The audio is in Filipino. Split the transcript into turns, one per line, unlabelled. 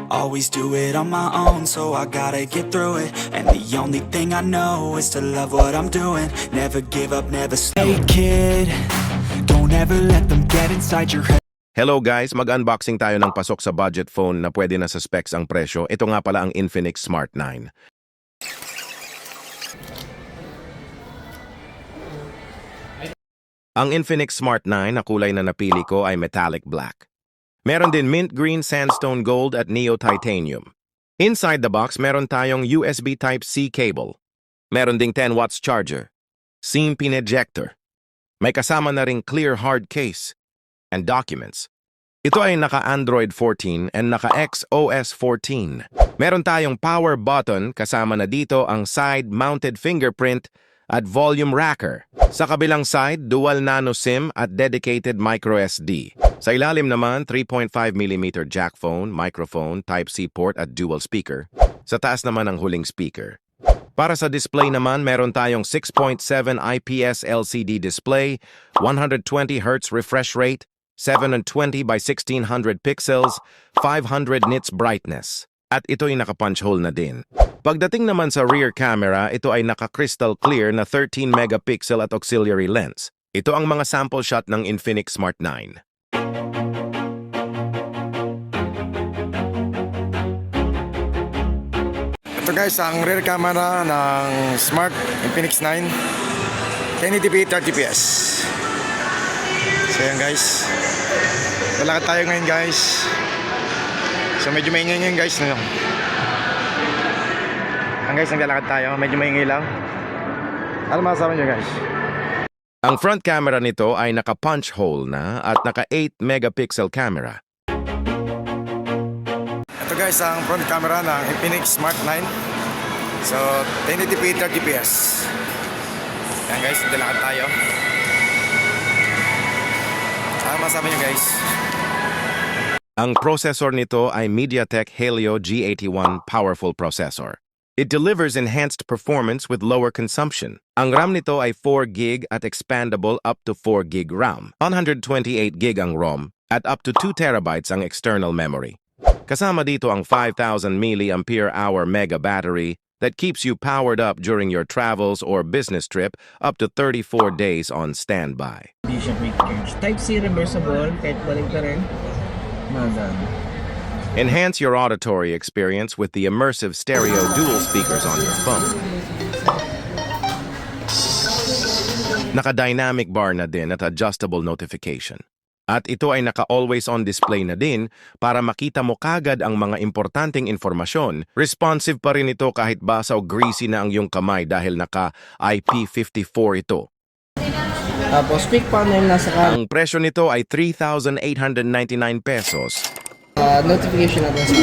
Always do it on my own, so I gotta get through it. And the only thing I know is to love what I'm doing. Never give up, never stay. Hey kid, don't ever let them get inside your head.
Hello guys, mag-unboxing tayo ng pasok sa budget phone na pwede na sa specs ang presyo. Ito nga pala ang Infinix Smart 9. Ang Infinix Smart 9 na kulay na napili ko ay metallic black. Meron din mint green, sandstone gold at neo titanium. Inside the box, meron tayong USB Type-C cable. Meron ding 10 watts charger, SIM pin ejector. May kasama na ring clear hard case and documents. Ito ay naka-Android 14 and naka-XOS 14. Meron tayong power button, kasama na dito ang side-mounted fingerprint at volume racker. Sa kabilang side, dual nano SIM at dedicated microSD. Sa ilalim naman, 3.5mm jack phone, microphone, Type-C port at dual speaker. Sa taas naman ang huling speaker. Para sa display naman, meron tayong 6.7 IPS LCD display, 120Hz refresh rate, 720 by 1600 pixels, 500 nits brightness. At ito'y naka-punch hole na din. Pagdating naman sa rear camera, ito ay naka-crystal clear na 13 megapixel at auxiliary lens. Ito ang mga sample shot ng Infinix Smart 9.
Ito guys, ang rear camera ng Smart Infinix 9, 1080p 30fps. So yan guys, lalakad tayo ngayon guys. So medyo maingay ngayon guys, no? Ang guys, naglalakad tayo, medyo maingay lang. Ano masasabi nyo guys?
Ang front camera nito ay naka-punch hole na at naka-8 megapixel camera.
Ito guys, ang front camera ng Infinix Smart 9. So 1080p 30fps. Yan guys, naglalakad tayo. Ano masasabi nyo guys?
Ang processor nito ay MediaTek Helio G81 powerful processor. It delivers enhanced performance with lower consumption. Ang RAM nito ay 4GB at expandable up to 4GB RAM. 128GB ang ROM at up to 2TB ang external memory. Kasama dito ang 5,000 mAh mega battery that keeps you powered up during your travels or business trip up to 34 days on standby.
Hindi siya quick charge. Type-C reversible, kahit balik ka rin. Magan.
Enhance your auditory experience with the immersive stereo dual speakers on your phone. Naka-dynamic bar na din at adjustable notification. At ito ay naka-always-on display na din para makita mo kagad ang mga importanteng informasyon. Responsive pa rin ito kahit basa o greasy na ang iyong kamay dahil naka-IP54 ito.
Tapos quick panel nasa
Ang presyo nito ay 3,899 pesos.
notification natin sa